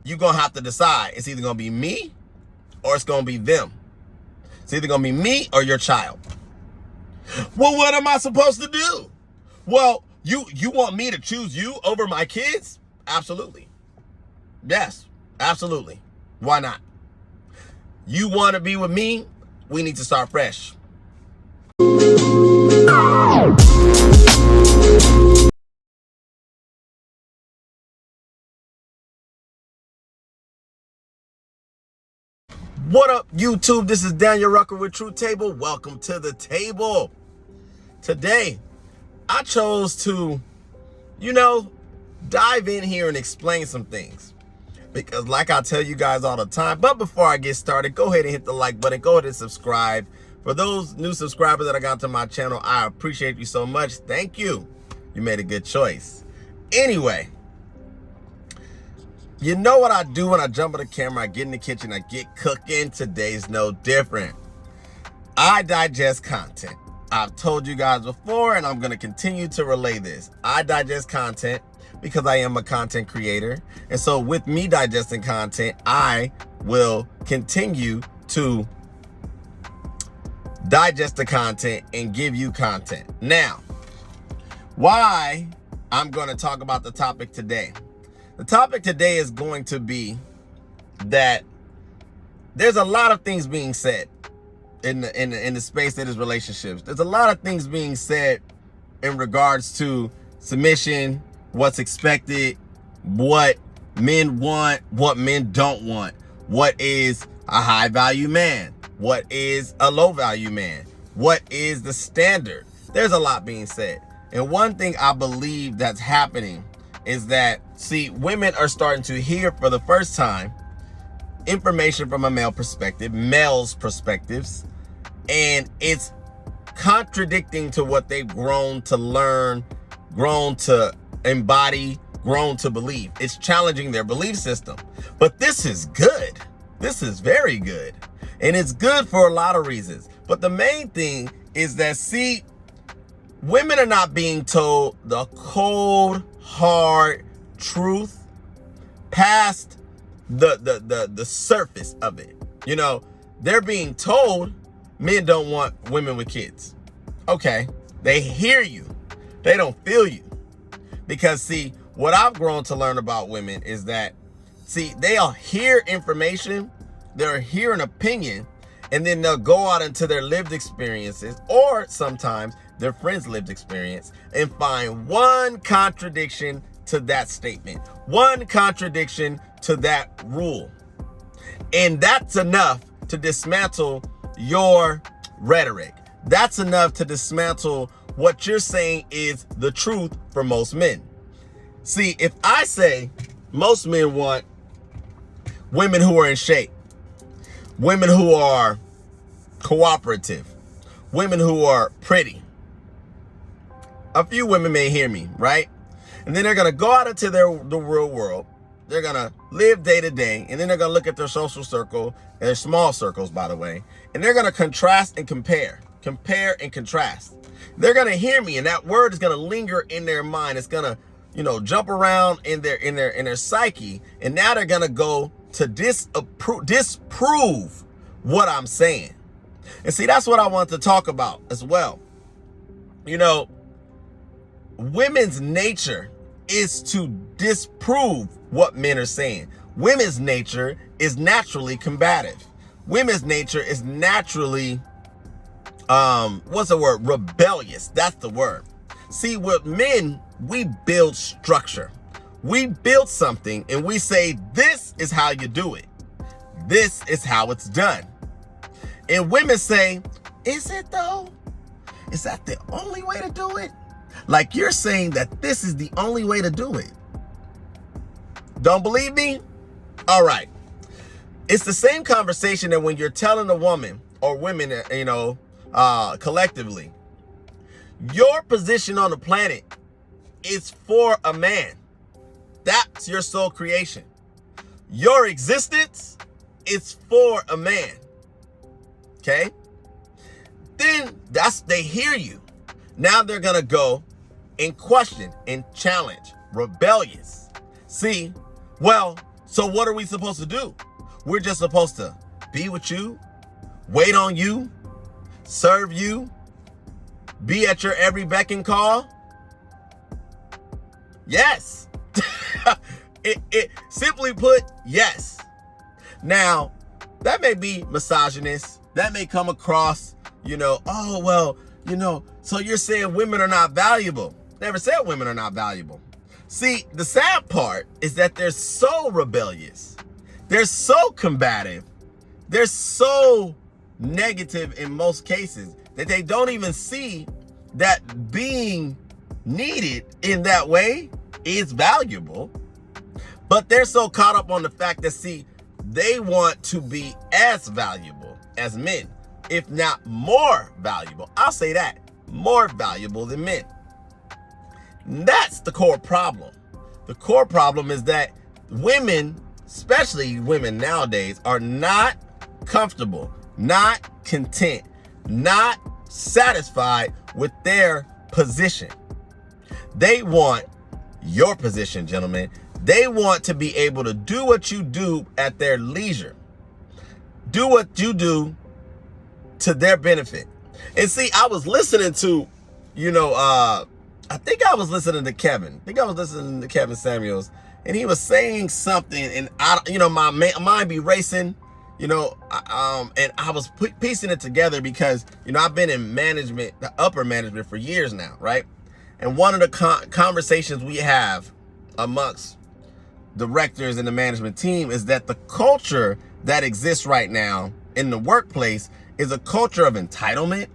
you're going to have to decide. It's either going to be me or it's going to be them. It's either going to be me or your child. Well, what am I supposed to do? Well, you want me to choose you over my kids? Absolutely. Yes, absolutely. Why not? You want to be with me? We need to start fresh. What up, YouTube? This is Daniel Rucker with Truth Table. Welcome to the table. Today, I chose to, dive in here and explain some things. Because like I tell you guys all the time, but before I get started, go ahead and hit the like button. Go ahead and subscribe. For those new subscribers that I got to my channel, I appreciate you so much. Thank you. You made a good choice. Anyway, you know what I do when I jump on the camera? I get in the kitchen, I get cooking. Today's no different. I digest content. I've told you guys before, and I'm going to continue to relay this. I digest content because I am a content creator. And so with me digesting content, I will continue to digest the content and give you content. Now, why I'm going to talk about the topic today. The topic today is going to be that there's a lot of things being said in the space that is relationships. There's a lot of things being said in regards to submission, what's expected, what men want, what men don't want, what is a high value man, what is a low value man, what is the standard. There's a lot being said. And one thing I believe that's happening is that, see, women are starting to hear for the first time information from a male perspective, males' perspectives, and it's contradicting to what they've grown to learn, grown to embody, grown to believe. It's challenging their belief system. But this is good. This is very good. And it's good for a lot of reasons. But the main thing is that, see, women are not being told the cold, hard truth past the surface of it. They're being told men don't want women with kids. Okay, they hear you. They don't feel you. Because, see, what I've grown to learn about women is that, see, they'll hear information, they'll hear an opinion, and then they'll go out into their lived experiences, or sometimes their friends' lived experience, and find one contradiction to that statement, one contradiction to that rule. And that's enough to dismantle your rhetoric. That's enough to dismantle what you're saying is the truth for most men. See, if I say most men want women who are in shape, women who are cooperative, women who are pretty, a few women may hear me, right? And then they're going to go out into the real world. They're going to live day to day. And then they're going to look at their social circle, and their small circles, by the way. And they're going to contrast and compare and contrast. They're going to hear me, and that word is going to linger in their mind. It's going to, jump around in their psyche. And now they're going to go to disprove what I'm saying. And see, that's what I want to talk about as well. Women's nature is to disprove what men are saying. Women's nature is naturally combative. Women's nature is naturally, rebellious. That's the word. See, with men, we build structure. We build something and we say, this is how you do it. This is how it's done. And women say, is it though? Is that the only way to do it? Like you're saying that this is the only way to do it. Don't believe me? All right. It's the same conversation that when you're telling a woman or women, collectively, your position on the planet is for a man. That's your sole creation. Your existence is for a man. Okay? Then they hear you. Now they're going to go and question and challenge, rebellious. See, well, So what are we supposed to do? We're just supposed to be with you, wait on you, serve you, be at your every beck and call. Yes. It simply put, yes. Now, that may be misogynist. That may come across, oh, well, so you're saying women are not valuable. Never said women are not valuable. See, the sad part is that they're so rebellious. They're so combative. They're so negative in most cases that they don't even see that being needed in that way is valuable. But they're so caught up on the fact that, see, they want to be as valuable as men, if not more valuable. I'll say that, more valuable than men. That's the core problem. The core problem is that women, especially women nowadays, are not comfortable, not content, not satisfied with their position. They want your position, gentlemen. They want to be able to do what you do at their leisure. Do what you do to their benefit. And see, I was listening to, I think I was listening to Kevin. I think I was listening to Kevin Samuels, and he was saying something, and my mind be racing, and I was piecing it together because, I've been in management, the upper management, for years now, right? And one of the conversations we have amongst directors and the management team is that the culture that exists right now in the workplace is a culture of entitlement,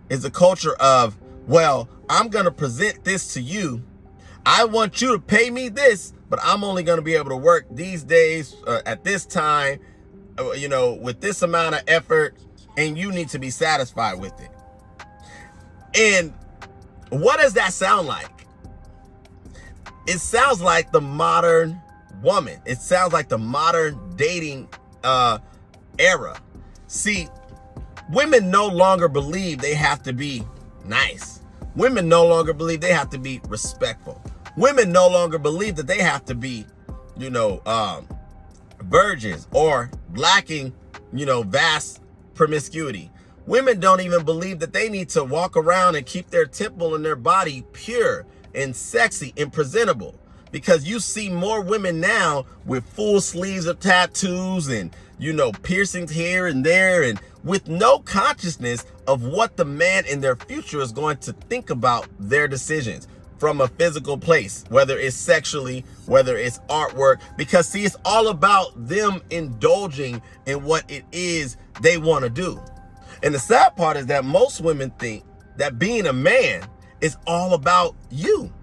is a culture of, well, I'm going to present this to you. I want you to pay me this, but I'm only going to be able to work these days at this time, with this amount of effort, and you need to be satisfied with it. And what does that sound like? It sounds like the modern woman. It sounds like the modern dating era. See, women no longer believe they have to be nice. Women no longer believe they have to be respectful. Women no longer believe that they have to be, virgins or lacking, vast promiscuity. Women don't even believe that they need to walk around and keep their temple and their body pure and sexy and presentable. Because you see more women now with full sleeves of tattoos and, piercings here and there, and with no consciousness of what the man in their future is going to think about their decisions from a physical place, whether it's sexually, whether it's artwork. Because, see, it's all about them indulging in what it is they want to do. And the sad part is that most women think that being a man is all about you.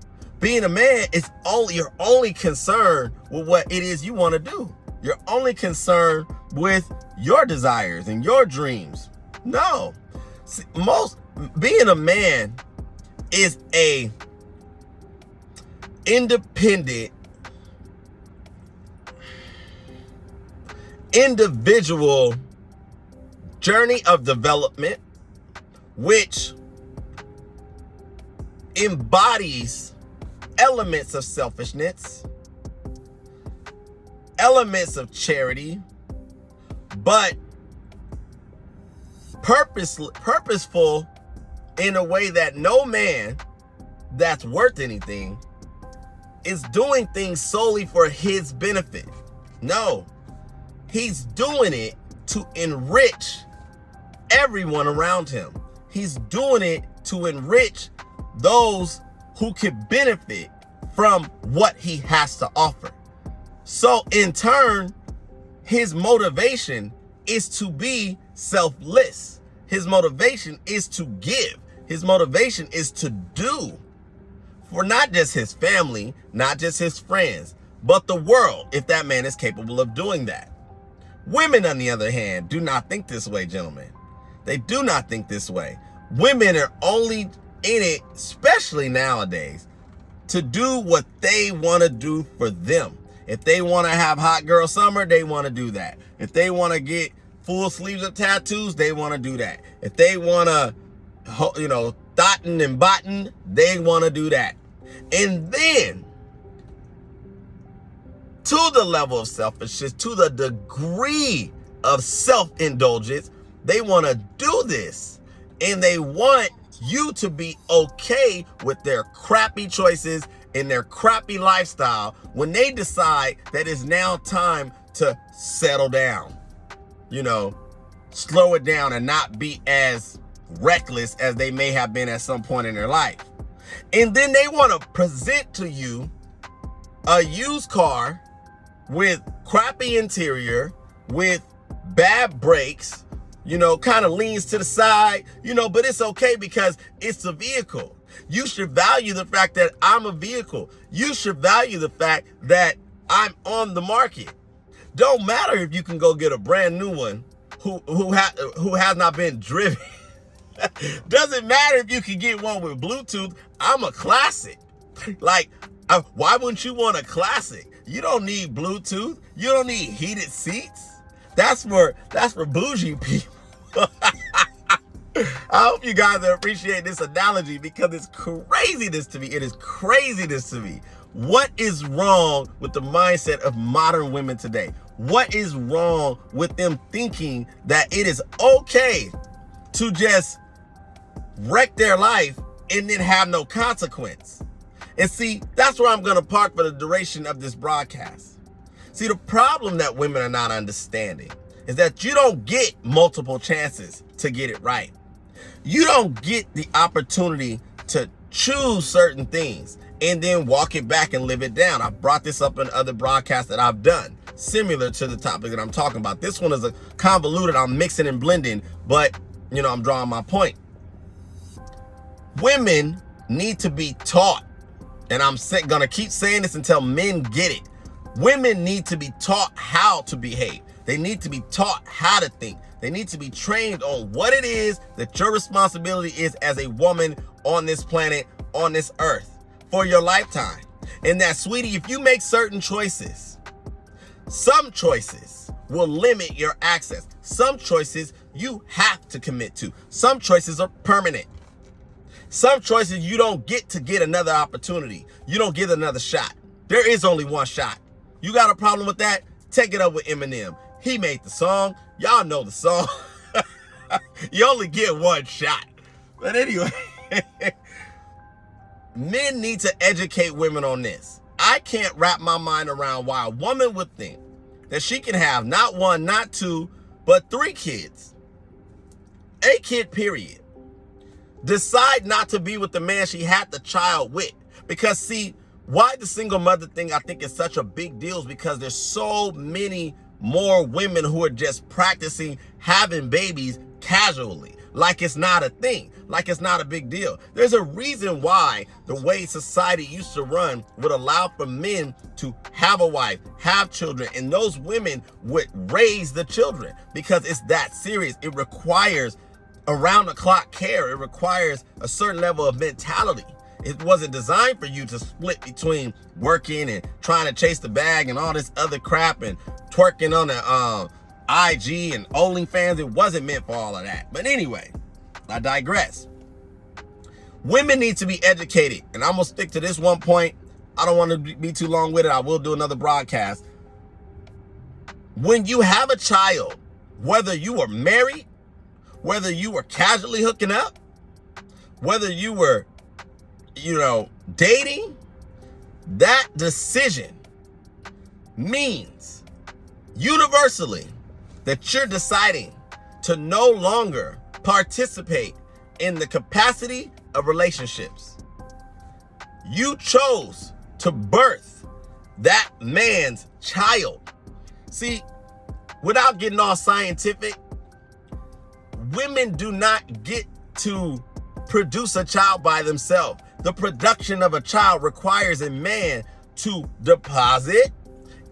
Being a man is you're only concerned with what it is you want to do. You're only concerned with your desires and your dreams. No. See, being a man is a independent individual journey of development, which embodies elements of selfishness, elements of charity, but purposeful in a way that no man that's worth anything is doing things solely for his benefit. No, he's doing it to enrich everyone around him. He's doing it to enrich those who could benefit from what he has to offer. So in turn, his motivation is to be selfless. His motivation is to give. His motivation is to do for not just his family, not just his friends, but the world, if that man is capable of doing that. Women, on the other hand, do not think this way, gentlemen. They do not think this way. Women are only in it, especially nowadays, to do what they want to do for them. If they want to have hot girl summer, they want to do that. If they want to get full sleeves of tattoos, they want to do that. If they want to, thottin and bottin, they want to do that. And then to the level of selfishness, to the degree of self-indulgence. They want to do this, and they want you to be okay with their crappy choices and their crappy lifestyle when they decide that it's now time to settle down, slow it down and not be as reckless as they may have been at some point in their life. And then they want to present to you a used car with crappy interior, with bad brakes, kind of leans to the side, but it's okay because it's a vehicle. You should value the fact that I'm a vehicle. You should value the fact that I'm on the market. Don't matter if you can go get a brand new one who has not been driven. Doesn't matter if you can get one with Bluetooth. I'm a classic. Why wouldn't you want a classic? You don't need Bluetooth. You don't need heated seats. That's for bougie people. I hope you guys appreciate this analogy because it's craziness to me. It is craziness to me. What is wrong with the mindset of modern women today? What is wrong with them thinking that it is okay to just wreck their life and then have no consequence? And see, that's where I'm going to park for the duration of this broadcast. See, the problem that women are not understanding is that you don't get multiple chances to get it right. You don't get the opportunity to choose certain things and then walk it back and live it down. I've brought this up in other broadcasts that I've done, similar to the topic that I'm talking about. This one is a convoluted, I'm mixing and blending, but, I'm drawing my point. Women need to be taught, and I'm going to keep saying this until men get it. Women need to be taught how to behave. They need to be taught how to think. They need to be trained on what it is that your responsibility is as a woman on this planet, on this earth, for your lifetime. And that, sweetie, if you make certain choices, some choices will limit your access. Some choices you have to commit to. Some choices are permanent. Some choices you don't get another opportunity. You don't get another shot. There is only one shot. You got a problem with that? Take it up with Eminem. He made the song. Y'all know the song. You only get one shot. But anyway, men need to educate women on this. I can't wrap my mind around why a woman would think that she can have not one, not two, but 3 kids. A kid, period. Decide not to be with the man she had the child with. Because see, why the single mother thing I think is such a big deal is because there's so many more women who are just practicing having babies casually, like it's not a thing, like it's not a big deal. There's a reason why the way society used to run would allow for men to have a wife, have children, and those women would raise the children because it's that serious. It requires around-the-clock care. It requires a certain level of mentality. It wasn't designed for you to split between working and trying to chase the bag and all this other crap and twerking on the IG and OnlyFans. It wasn't meant for all of that. But anyway, I digress. Women need to be educated. And I'm going to stick to this one point. I don't want to be too long with it. I will do another broadcast. When you have a child, whether you were married, whether you were casually hooking up, whether you were dating, that decision means universally that you're deciding to no longer participate in the capacity of relationships. You chose to birth that man's child. See, without getting all scientific, women do not get to produce a child by themselves. The production of a child requires a man to deposit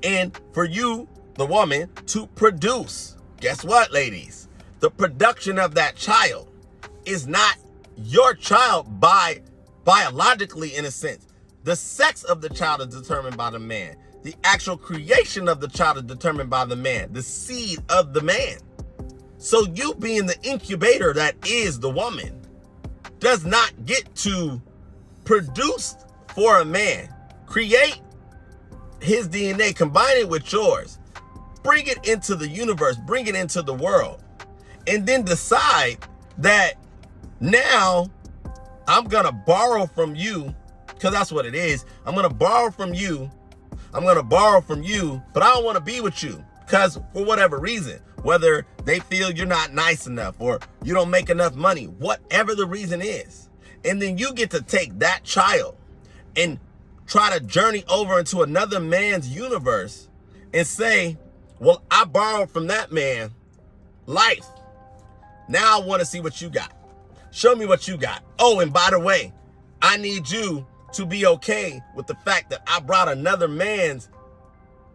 and for you, the woman, to produce. Guess what, ladies? The production of that child is not your child biologically, in a sense. The sex of the child is determined by the man. The actual creation of the child is determined by the man, the seed of the man. So you being the incubator that is the woman does not get to produce for a man, create his DNA, combine it with yours, bring it into the universe, bring it into the world, and then decide that now I'm going to borrow from you, because that's what it is. I'm going to borrow from you. I'm going to borrow from you, but I don't want to be with you because for whatever reason, whether they feel you're not nice enough or you don't make enough money, whatever the reason is. And then you get to take that child and try to journey over into another man's universe and say, well, I borrowed from that man life. Now I want to see what you got. Show me what you got. Oh, and by the way, I need you to be okay with the fact that I brought another man's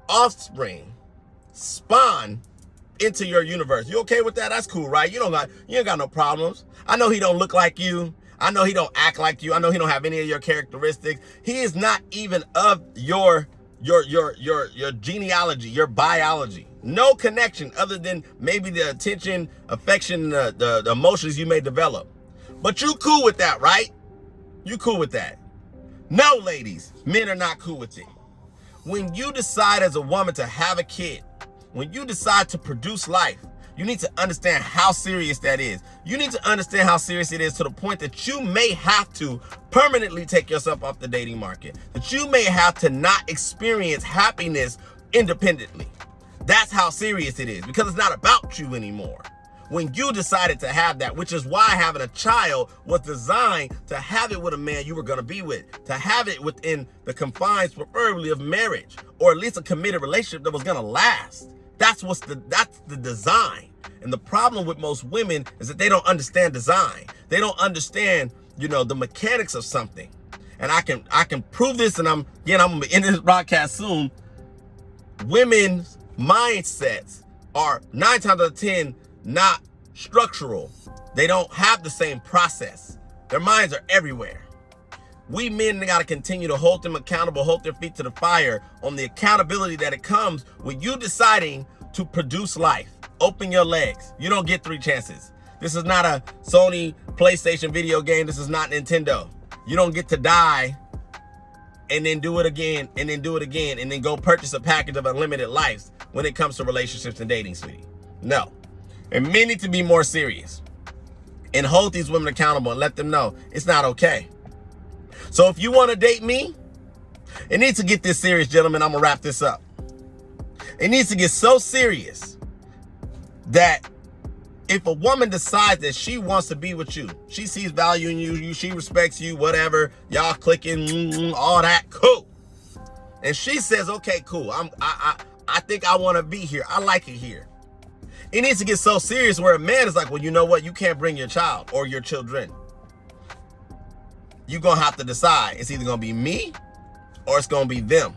offspring, spawn, into your universe. You okay with that? That's cool, right? You ain't got no problems. I know he don't look like you. I know he don't act like you. I know he don't have any of your characteristics. He is not even of your genealogy, your biology. No connection other than maybe the attention, affection, the emotions you may develop. But you cool with that, right? You cool with that? No, ladies, men are not cool with it. When you decide as a woman to have a kid, when you decide to produce life, you need to understand how serious that is. You need to understand how serious it is to the point that you may have to permanently take yourself off the dating market, that you may have to not experience happiness independently. That's how serious it is, because it's not about you anymore. When you decided to have that, which is why having a child was designed to have it with a man you were going to be with, to have it within the confines preferably of marriage, or at least a committed relationship that was going to last. That's the design. And the problem with most women is that they don't understand design. They don't understand, the mechanics of something. And I can prove this, and I'm going to end this broadcast soon. Women's mindsets are 9 times out of 10 not structural. They don't have the same process. Their minds are everywhere. We men got to continue to hold them accountable, hold their feet to the fire on the accountability that it comes with you deciding to produce life. Open your legs. You don't get 3 chances. This is not a Sony PlayStation video game. This is not Nintendo. You don't get to die and then do it again and then do it again and then go purchase a package of unlimited lives when it comes to relationships and dating, sweetie. No. And men need to be more serious and hold these women accountable and let them know it's not okay. So if you want to date me, it needs to get this serious, gentlemen. I'm going to wrap this up. It needs to get so serious that if a woman decides that she wants to be with you, she sees value in you, she respects you, whatever, y'all clicking, all that, cool. And she says, okay, cool. I think I want to be here. I like it here. It needs to get so serious where a man is like, well, you know what? You can't bring your child or your children. You're going to have to decide. It's either going to be me or it's going to be them.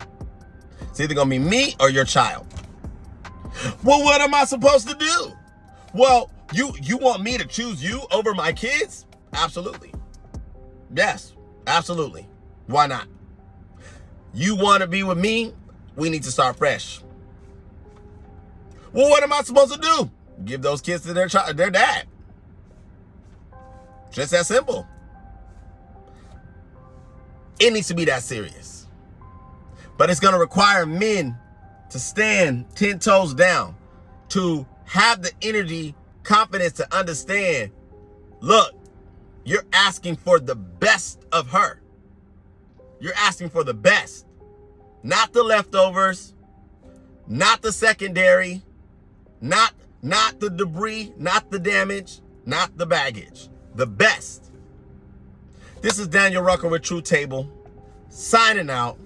It's either going to be me or your child. Well, what am I supposed to do? Well, you want me to choose you over my kids? Absolutely. Yes, absolutely. Why not? You want to be with me? We need to start fresh. Well, what am I supposed to do? Give those kids to their dad. Just that simple. It needs to be that serious. But it's going to require men to stand 10 toes down, to have the energy, confidence to understand, look, you're asking for the best of her. You're asking for the best, not the leftovers, not the secondary, not the debris, not the damage, not the baggage, the best. This is Daniel Rucker with True Table, signing out.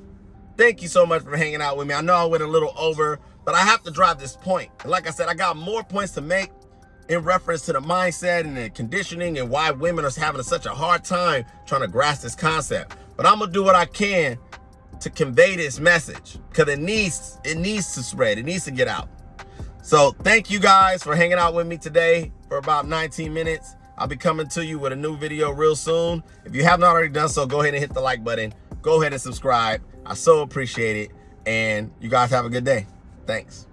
Thank you so much for hanging out with me. I know I went a little over, but I have to drive this point. And like I said, I got more points to make in reference to the mindset and the conditioning and why women are having such a hard time trying to grasp this concept. But I'm going to do what I can to convey this message because it needs to spread. It needs to get out. So thank you guys for hanging out with me today for about 19 minutes. I'll be coming to you with a new video real soon. If you haven't already done so, go ahead and hit the like button. Go ahead and subscribe. I so appreciate it. And you guys have a good day. Thanks.